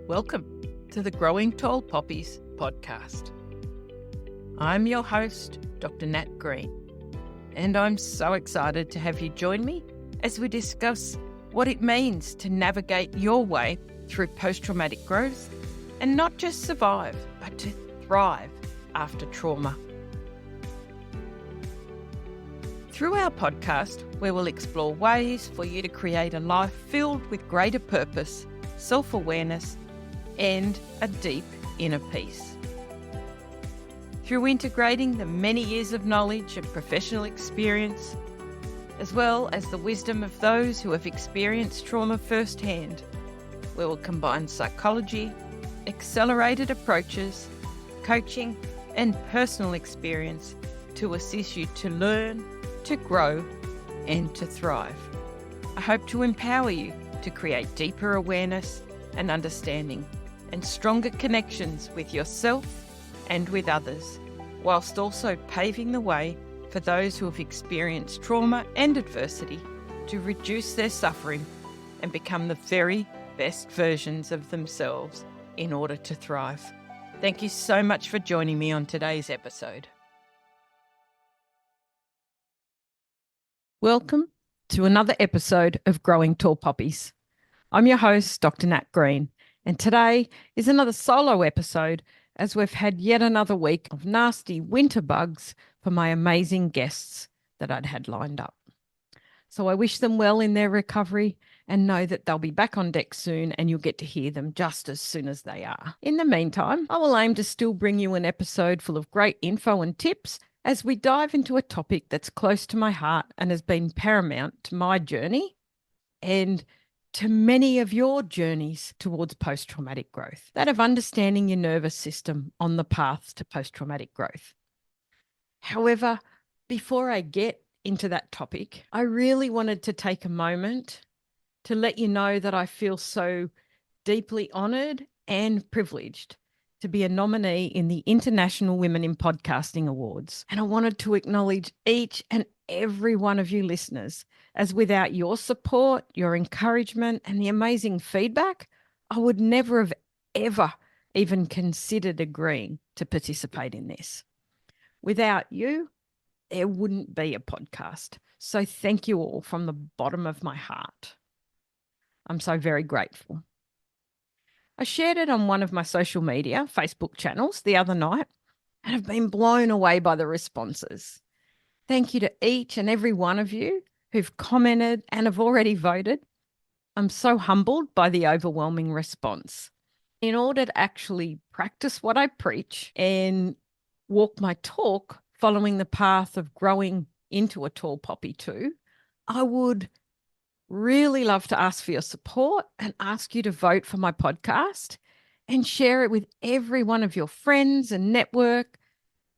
Welcome to the Growing Tall Poppies podcast. I'm your host, Dr. Nat Green, and I'm so excited to have you join me as we discuss what it means to navigate your way through post-traumatic growth and not just survive, but to thrive after trauma. Through our podcast, we will explore ways for you to create a life filled with greater purpose, self-awareness, and a deep inner peace. Through integrating the many years of knowledge and professional experience, as well as the wisdom of those who have experienced trauma firsthand, we will combine psychology, accelerated approaches, coaching, and personal experience to assist you to learn, to grow, and to thrive. I hope to empower you to create deeper awareness and understanding and stronger connections with yourself and with others, whilst also paving the way for those who have experienced trauma and adversity to reduce their suffering and become the very best versions of themselves in order to thrive. Thank you so much for joining me on today's episode. Welcome to another episode of Growing Tall Poppies. I'm your host, Dr. Nat Green, and today is another solo episode as we've had yet another week of nasty winter bugs for my amazing guests that I'd had lined up. So I wish them well in their recovery and know that they'll be back on deck soon and you'll get to hear them just as soon as they are. In the meantime, I will aim to still bring you an episode full of great info and tips as we dive into a topic that's close to my heart and has been paramount to my journey and to many of your journeys towards post-traumatic growth, that of understanding your nervous system on the path to post-traumatic growth. However, before I get into that topic, I really wanted to take a moment to let you know that I feel so deeply honoured and privileged to be a nominee in the International Women in Podcasting Awards. And I wanted to acknowledge each and every one of you listeners, as without your support, your encouragement, and the amazing feedback, I would never have ever even considered agreeing to participate in this. Without you, there wouldn't be a podcast. So thank you all from the bottom of my heart. I'm so very grateful. I shared it on one of my social media, Facebook channels the other night, and have been blown away by the responses. Thank you to each and every one of you who've commented and have already voted. I'm so humbled by the overwhelming response. In order to actually practice what I preach and walk my talk following the path of growing into a tall poppy too, I would really love to ask for your support and ask you to vote for my podcast and share it with every one of your friends and network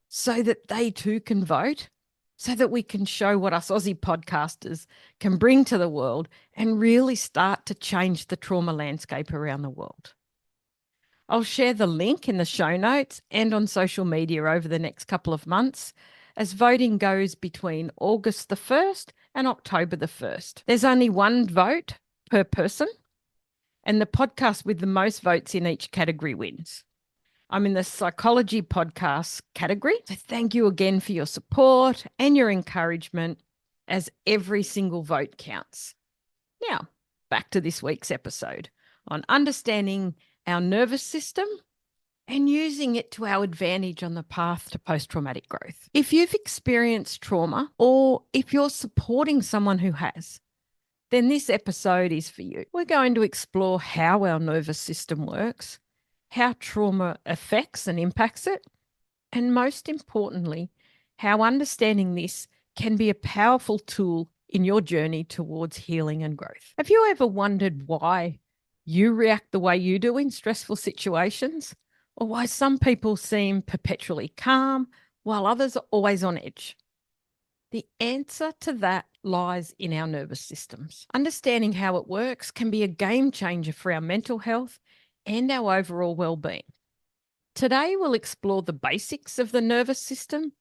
so that they too can vote, so that we can show what us Aussie podcasters can bring to the world and really start to change the trauma landscape around the world. I'll share the link in the show notes and on social media over the next couple of months as voting goes between August the 1st and October the 1st. There's only one vote per person, and the podcast with the most votes in each category wins. I'm in the psychology podcast category, so thank you again for your support and your encouragement, as every single vote counts. Now, back to this week's episode on understanding our nervous system and using it to our advantage on the path to post-traumatic growth. If you've experienced trauma or if you're supporting someone who has, then this episode is for you. We're going to explore how our nervous system works, how trauma affects and impacts it, and most importantly, how understanding this can be a powerful tool in your journey towards healing and growth. Have you ever wondered why you react the way you do in stressful situations, or why some people seem perpetually calm while others are always on edge? The answer to that lies in our nervous systems. Understanding how it works can be a game changer for our mental health and our overall well-being. Today, we'll explore the basics of the nervous system,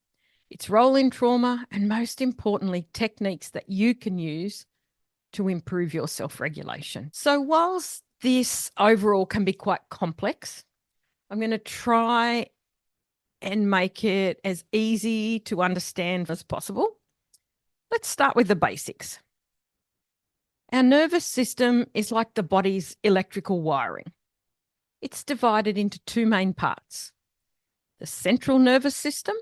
its role in trauma, and most importantly, techniques that you can use to improve your self-regulation. So whilst This overall can be quite complex. I'm going to try and make it as easy to understand as possible. Let's start with the basics. Our nervous system is like the body's electrical wiring. It's divided into two main parts: the central nervous system,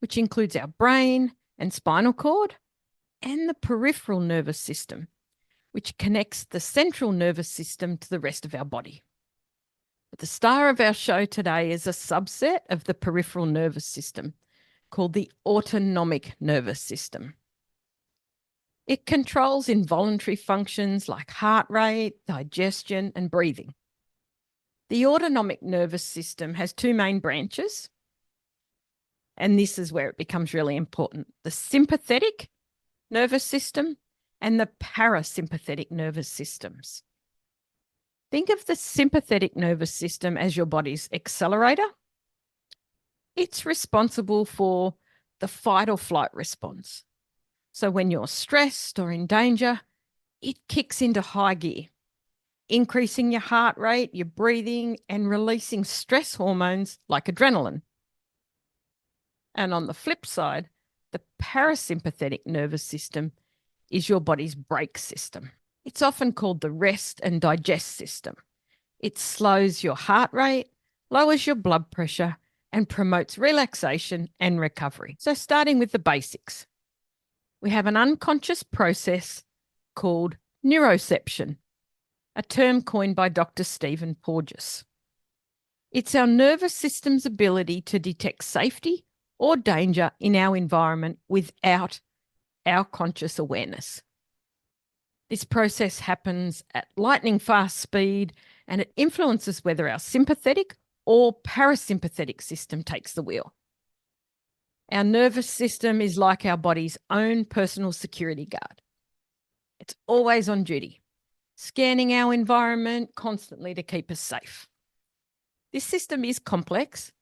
which includes our brain and spinal cord, and the peripheral nervous system, which connects the central nervous system to the rest of our body. But the star of our show today is a subset of the peripheral nervous system called the autonomic nervous system. It controls involuntary functions like heart rate, digestion, and breathing. The autonomic nervous system has two main branches, and this is where it becomes really important: the sympathetic nervous system and the parasympathetic nervous systems. Think of the sympathetic nervous system as your body's accelerator. It's responsible for the fight or flight response. So when you're stressed or in danger, it kicks into high gear, increasing your heart rate, your breathing, and releasing stress hormones like adrenaline. And on the flip side, the parasympathetic nervous system is your body's brake system. It's often called the rest and digest system. It slows your heart rate, lowers your blood pressure, and promotes relaxation and recovery. So starting with the basics, we have an unconscious process called neuroception, a term coined by Dr. Stephen Porges. It's our nervous system's ability to detect safety or danger in our environment without our conscious awareness. This process happens at lightning fast speed, and it influences whether our sympathetic or parasympathetic system takes the wheel. Our nervous system is like our body's own personal security guard. It's always on duty, scanning our environment constantly to keep us safe. This system is complex,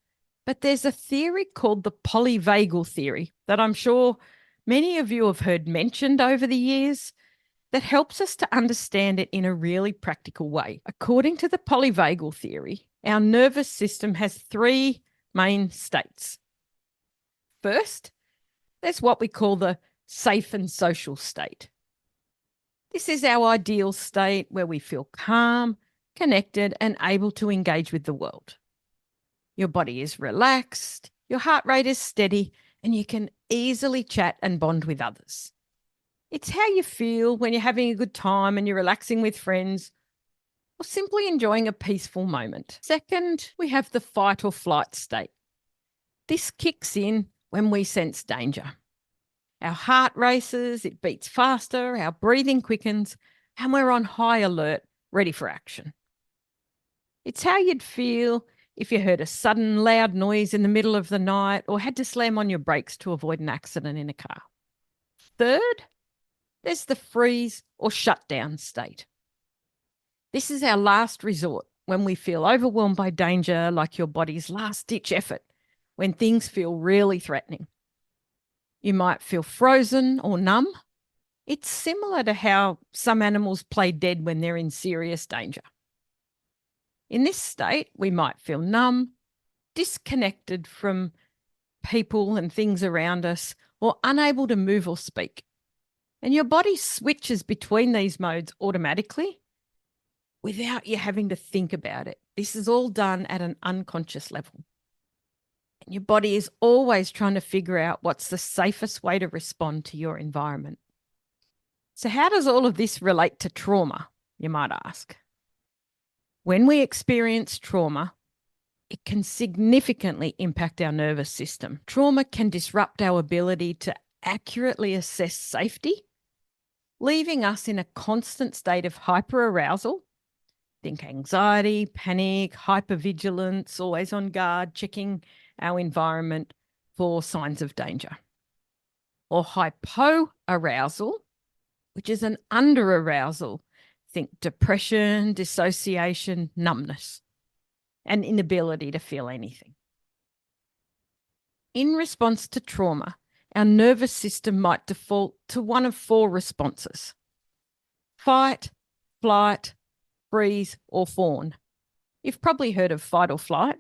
but there's a theory called the Polyvagal Theory that I'm sure many of you have heard mentioned over the years that helps us to understand it in a really practical way. According to the Polyvagal Theory, our nervous system has three main states. First, there's what we call the safe and social state. This is our ideal state where we feel calm, connected, and able to engage with the world. Your body is relaxed, your heart rate is steady, and you can easily chat and bond with others. It's how you feel when you're having a good time and you're relaxing with friends or simply enjoying a peaceful moment. Second, we have the fight or flight state. This kicks in when we sense danger. Our heart races, it beats faster, our breathing quickens, and we're on high alert, ready for action. It's how you'd feel if you heard a sudden loud noise in the middle of the night or had to slam on your brakes to avoid an accident in a car. Third, there's the freeze or shutdown state. This is our last resort when we feel overwhelmed by danger, like your body's last-ditch effort, when things feel really threatening. You might feel frozen or numb. It's similar to how some animals play dead when they're in serious danger. In this state, we might feel numb, disconnected from people and things around us, or unable to move or speak. And your body switches between these modes automatically without you having to think about it. This is all done at an unconscious level. And your body is always trying to figure out what's the safest way to respond to your environment. So how does all of this relate to trauma, you might ask? When we experience trauma, it can significantly impact our nervous system. Trauma can disrupt our ability to accurately assess safety, leaving us in a constant state of hyperarousal. Think anxiety, panic, hypervigilance, always on guard, checking our environment for signs of danger. Or hypoarousal, which is an underarousal. Think depression, dissociation, numbness, and inability to feel anything. In response to trauma, our nervous system might default to one of four responses: fight, flight, freeze, or fawn. You've probably heard of fight or flight,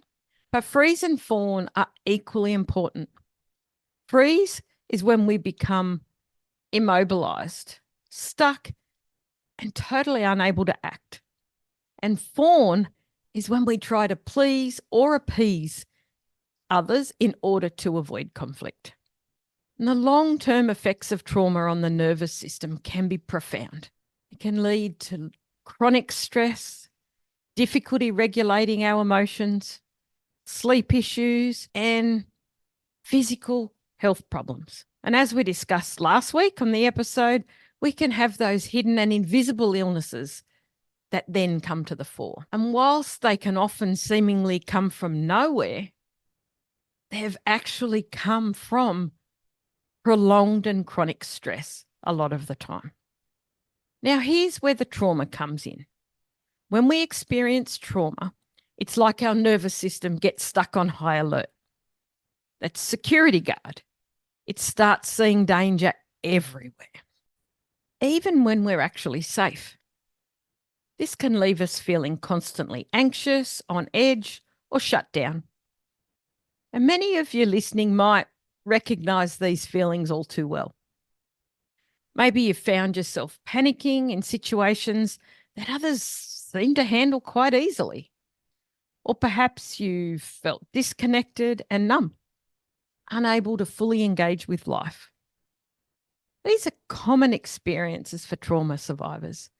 but freeze and fawn are equally important. Freeze is when we become immobilized, stuck, and totally unable to act. And fawn is when we try to please or appease others in order to avoid conflict. And the long-term effects of trauma on the nervous system can be profound. It can lead to chronic stress, difficulty regulating our emotions, sleep issues, and physical health problems. And as we discussed last week on the episode, we can have those hidden and invisible illnesses that then come to the fore. And whilst they can often seemingly come from nowhere, they've actually come from prolonged and chronic stress a lot of the time. Now, here's where the trauma comes in. When we experience trauma, it's like our nervous system gets stuck on high alert. That's security guard. It starts seeing danger everywhere, even when we're actually safe. This can leave us feeling constantly anxious, on edge, or shut down. And many of you listening might recognize these feelings all too well. Maybe you found yourself panicking in situations that others seem to handle quite easily. Or perhaps you felt disconnected and numb, unable to fully engage with life. These are common experiences for trauma survivors,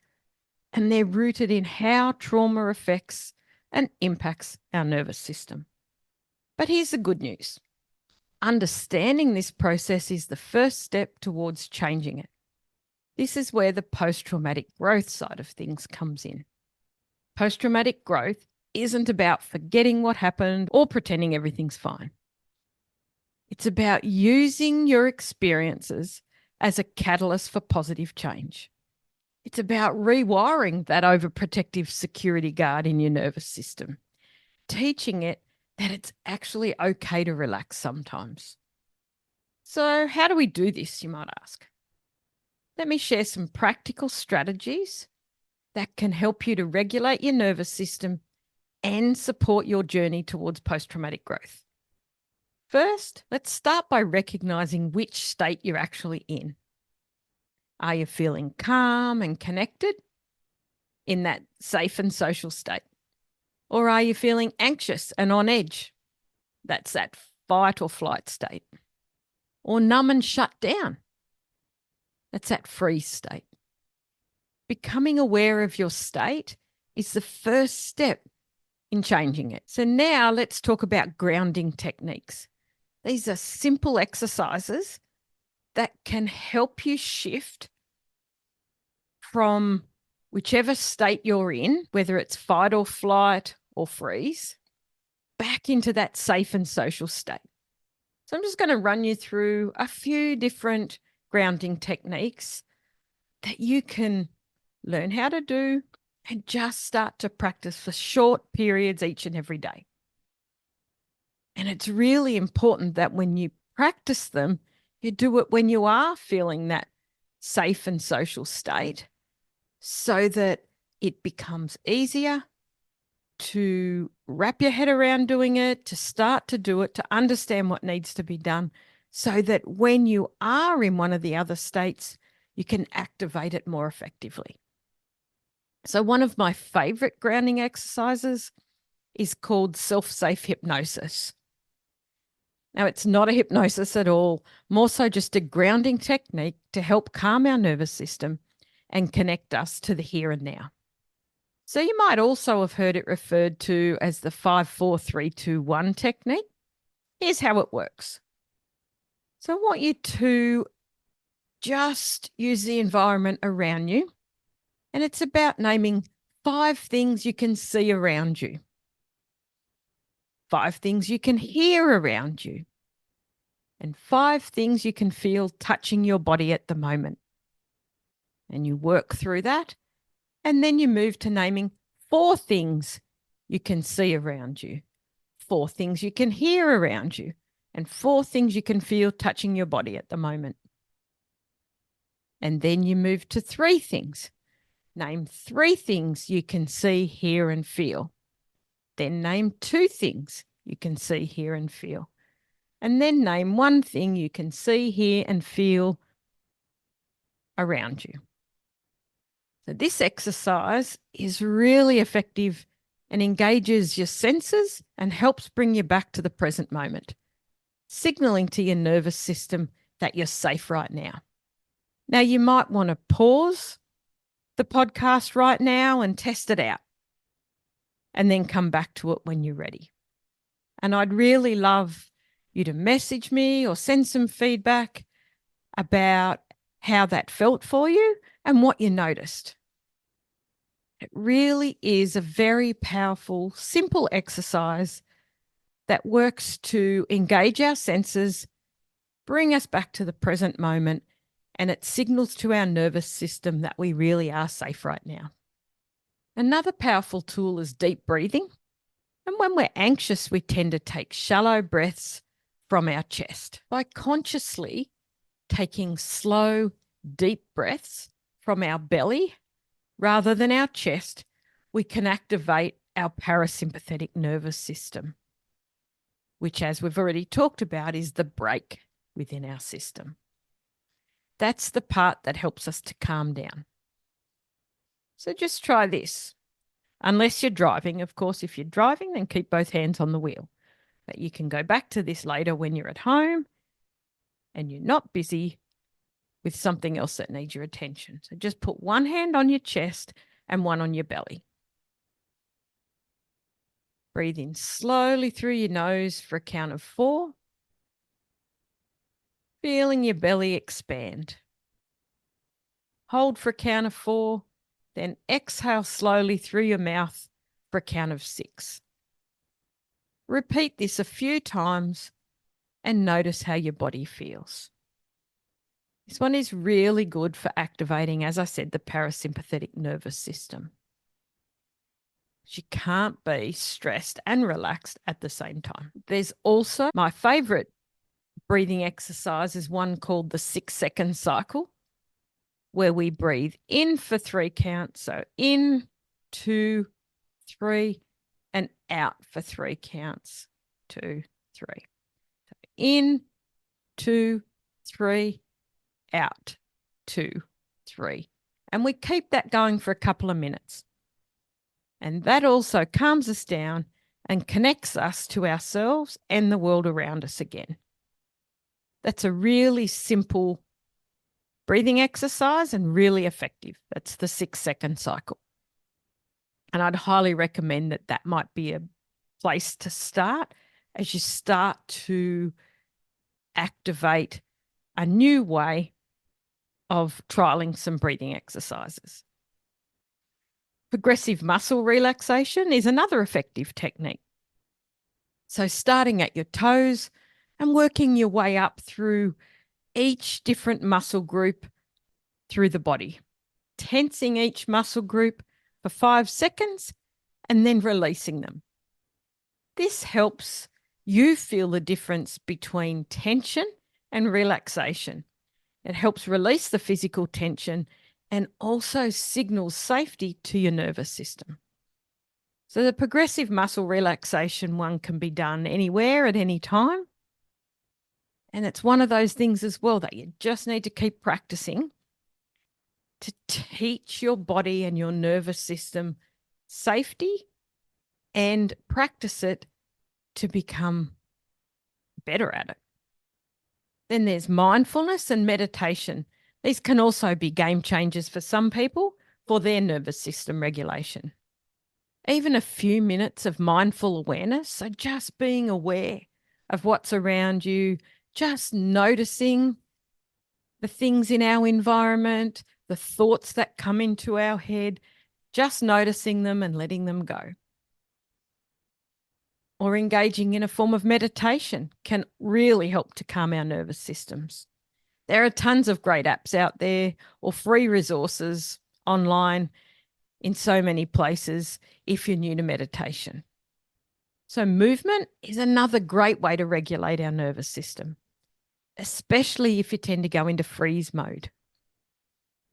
and they're rooted in how trauma affects and impacts our nervous system. But here's the good news. Understanding this process is the first step towards changing it. This is where the post-traumatic growth side of things comes in. Post-traumatic growth isn't about forgetting what happened or pretending everything's fine. It's about using your experiences as a catalyst for positive change. It's about rewiring that overprotective security guard in your nervous system, teaching it that it's actually okay to relax sometimes. So how do we do this, you might ask? Let me share some practical strategies that can help you to regulate your nervous system and support your journey towards post-traumatic growth. First, let's start by recognizing which state you're actually in. Are you feeling calm and connected in that safe and social state? Or are you feeling anxious and on edge? That's that fight or flight state. Or numb and shut down? That's that freeze state. Becoming aware of your state is the first step in changing it. So now let's talk about grounding techniques. These are simple exercises that can help you shift from whichever state you're in, whether it's fight or flight or freeze, back into that safe and social state. So I'm just going to run you through a few different grounding techniques that you can learn how to do and just start to practice for short periods each and every day. And it's really important that when you practice them, you do it when you are feeling that safe and social state so that it becomes easier to wrap your head around doing it, to start to do it, to understand what needs to be done so that when you are in one of the other states, you can activate it more effectively. So one of my favorite grounding exercises is called self-safe hypnosis. Now, it's not a hypnosis at all, more so just a grounding technique to help calm our nervous system and connect us to the here and now. So you might also have heard it referred to as the 5-4-3-2-1 technique. Here's how it works. So I want you to just use the environment around you, and it's about naming 5 things you can see around you, 5 things you can hear around you, and 5 things you can feel touching your body at the moment. And you work through that, and then you move to naming 4 things you can see around you, 4 things you can hear around you, and 4 things you can feel touching your body at the moment. And then you move to 3 things. Name 3 things you can see, hear, and feel. Then name 2 things you can see, hear, and feel. And then name 1 thing you can see, hear, and feel around you. So this exercise is really effective and engages your senses and helps bring you back to the present moment, signaling to your nervous system that you're safe right now. Now, you might want to pause the podcast right now and test it out, and then come back to it when you're ready. And I'd really love you to message me or send some feedback about how that felt for you and what you noticed. It really is a very powerful, simple exercise that works to engage our senses, bring us back to the present moment, and it signals to our nervous system that we really are safe right now. Another powerful tool is deep breathing. And when we're anxious, we tend to take shallow breaths from our chest. By consciously taking slow, deep breaths from our belly rather than our chest, we can activate our parasympathetic nervous system, which, as we've already talked about, is the brake within our system. That's the part that helps us to calm down. So just try this. Unless you're driving, of course. If you're driving, then keep both hands on the wheel. But you can go back to this later when you're at home and you're not busy with something else that needs your attention. So just put one hand on your chest and one on your belly. Breathe in slowly through your nose for a count of 4. Feeling your belly expand. Hold for a count of 4. Then exhale slowly through your mouth for a count of 6. Repeat this a few times and notice how your body feels. This one is really good for activating, as I said, the parasympathetic nervous system. You can't be stressed and relaxed at the same time. There's also my favorite breathing exercise is one called the 6-second cycle, where we breathe in for 3 counts. So in, 2, 3, and out for 3 counts. 2, 3. So in, 2, 3, out, 2, 3. And we keep that going for a couple of minutes. And that also calms us down and connects us to ourselves and the world around us again. That's a really simple breathing exercise and really effective. That's the 6-second cycle. And I'd highly recommend that that might be a place to start as you start to activate a new way of trialing some breathing exercises. Progressive muscle relaxation is another effective technique. So starting at your toes and working your way up through each different muscle group through the body, tensing each muscle group for 5 seconds and then releasing them. This helps you feel the difference between tension and relaxation. It helps release the physical tension and also signals safety to your nervous system. So the progressive muscle relaxation one can be done anywhere at any time. And it's one of those things as well that you just need to keep practicing to teach your body and your nervous system safety and practice it to become better at it. Then there's mindfulness and meditation. These can also be game changers for some people for their nervous system regulation. Even a few minutes of mindful awareness, so just being aware of what's around you, just noticing the things in our environment, the thoughts that come into our head, just noticing them and letting them go. Or engaging in a form of meditation can really help to calm our nervous systems. There are tons of great apps out there or free resources online in so many places if you're new to meditation. So movement is another great way to regulate our nervous system, especially if you tend to go into freeze mode.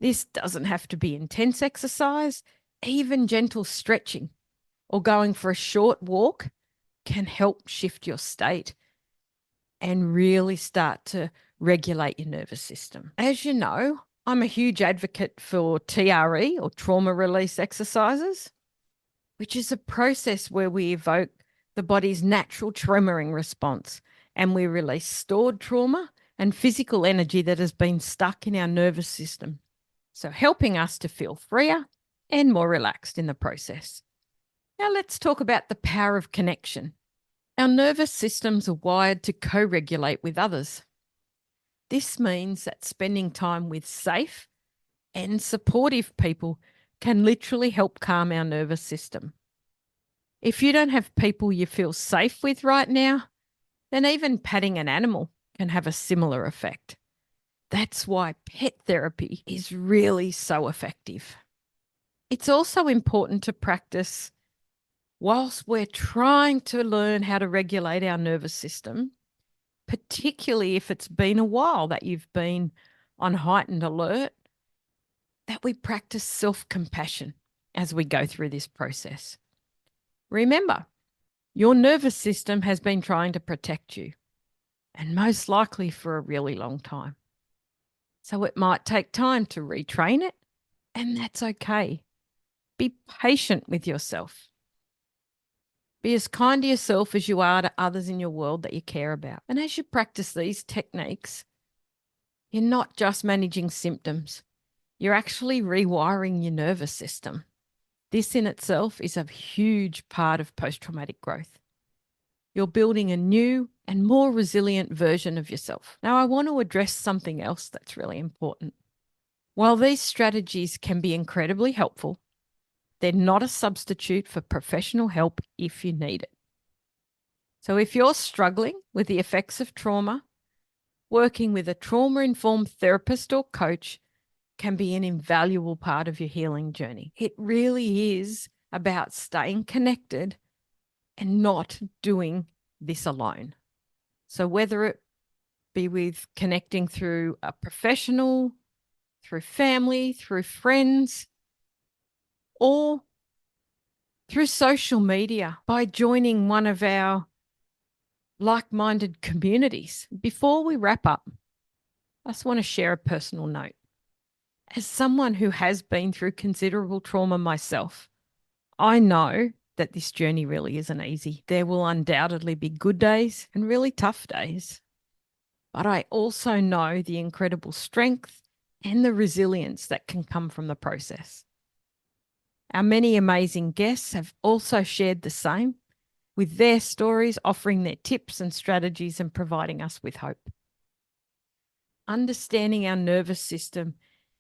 This doesn't have to be intense exercise. Even gentle stretching or going for a short walk can help shift your state and really start to regulate your nervous system. As you know, I'm a huge advocate for TRE, or trauma release exercises, which is a process where we evoke the body's natural tremoring response and we release stored trauma and physical energy that has been stuck in our nervous system. So helping us to feel freer and more relaxed in the process. Now let's talk about the power of connection. Our nervous systems are wired to co-regulate with others. This means that spending time with safe and supportive people can literally help calm our nervous system. If you don't have people you feel safe with right now, then even patting an animal can have a similar effect. That's why pet therapy is really so effective. It's also important to practice whilst we're trying to learn how to regulate our nervous system, particularly if it's been a while that you've been on heightened alert, that we practice self-compassion as we go through this process. Remember, your nervous system has been trying to protect you, and most likely for a really long time. So it might take time to retrain it, and that's okay. Be patient with yourself. Be as kind to yourself as you are to others in your world that you care about. And as you practice these techniques, you're not just managing symptoms, you're actually rewiring your nervous system. This in itself is a huge part of post-traumatic growth. You're building a new and more resilient version of yourself. Now, I want to address something else that's really important. While these strategies can be incredibly helpful, they're not a substitute for professional help if you need it. So if you're struggling with the effects of trauma, working with a trauma-informed therapist or coach can be an invaluable part of your healing journey. It really is about staying connected and not doing this alone. So whether it be with connecting through a professional, through family, through friends, or through social media by joining one of our like-minded communities. Before we wrap up, I just want to share a personal note. As someone who has been through considerable trauma myself, I know that this journey really isn't easy. There will undoubtedly be good days and really tough days. But I also know the incredible strength and the resilience that can come from the process. Our many amazing guests have also shared the same, with their stories offering their tips and strategies and providing us with hope. Understanding our nervous system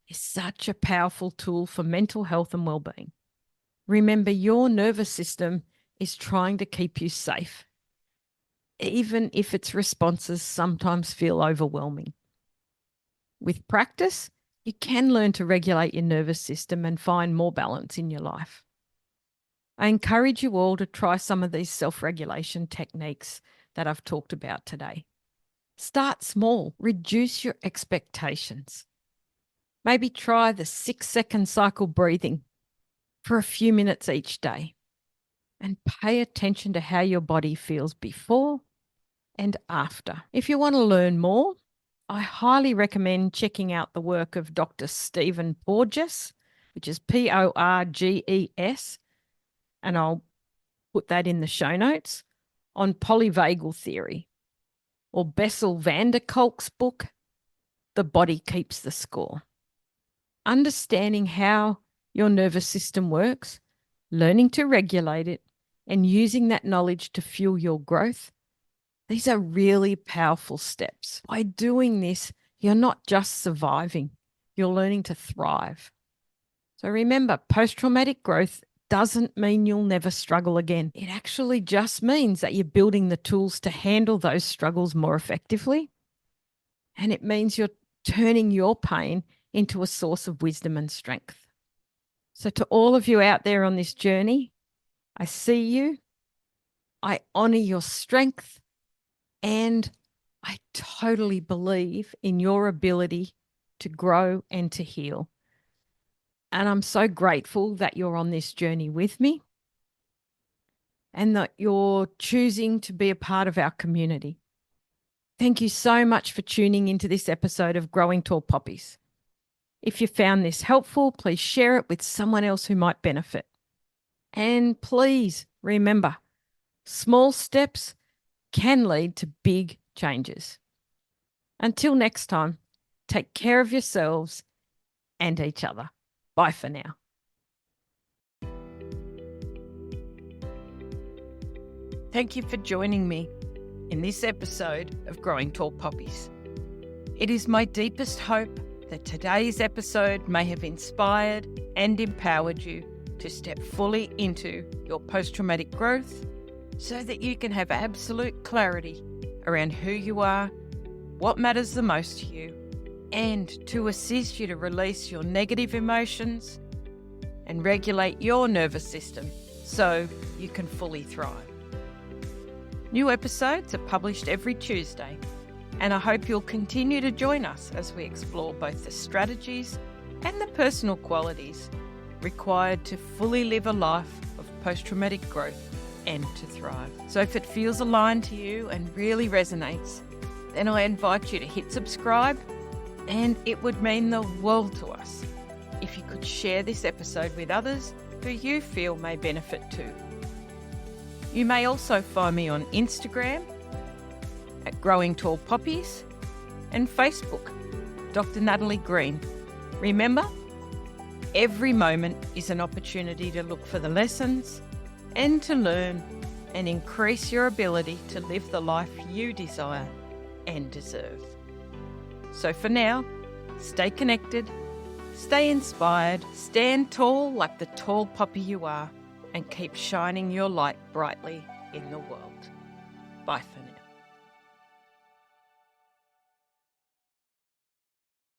is such a powerful tool for mental health and well-being. Remember, your nervous system is trying to keep you safe, even if its responses sometimes feel overwhelming. With practice, you can learn to regulate your nervous system and find more balance in your life. I encourage you all to try some of these self-regulation techniques that I've talked about today. Start small, reduce your expectations. Maybe try the 6-second cycle breathing for a few minutes each day and pay attention to how your body feels before and after. If you want to learn more, I highly recommend checking out the work of Dr. Stephen Porges, which is Porges, and I'll put that in the show notes, on Polyvagal Theory, or Bessel van der Kolk's book, The Body Keeps the Score. Understanding how your nervous system works, learning to regulate it, and using that knowledge to fuel your growth, these are really powerful steps. By doing this, you're not just surviving, you're learning to thrive. So remember, post-traumatic growth doesn't mean you'll never struggle again. It actually just means that you're building the tools to handle those struggles more effectively. And it means you're turning your pain into a source of wisdom and strength. So to all of you out there on this journey, I see you, I honor your strength, and I totally believe in your ability to grow and to heal. And I'm so grateful that you're on this journey with me and that you're choosing to be a part of our community. Thank you so much for tuning into this episode of Growing Tall Poppies. If you found this helpful, please share it with someone else who might benefit. And please remember, small steps can lead to big changes. Until next time, take care of yourselves and each other. Bye for now. Thank you for joining me in this episode of Growing Tall Poppies. It is my deepest hope that today's episode may have inspired and empowered you to step fully into your post-traumatic growth so that you can have absolute clarity around who you are, what matters the most to you, and to assist you to release your negative emotions and regulate your nervous system so you can fully thrive. New episodes are published every Tuesday, and I hope you'll continue to join us as we explore both the strategies and the personal qualities required to fully live a life of post-traumatic growth and to thrive. So if it feels aligned to you and really resonates, then I invite you to hit subscribe, and it would mean the world to us if you could share this episode with others who you feel may benefit too. You may also find me on Instagram at Growing Tall Poppies and Facebook, Dr. Natalie Green. Remember, every moment is an opportunity to look for the lessons and to learn and increase your ability to live the life you desire and deserve. So for now, stay connected, stay inspired, stand tall like the tall poppy you are, and keep shining your light brightly in the world. Bye for now.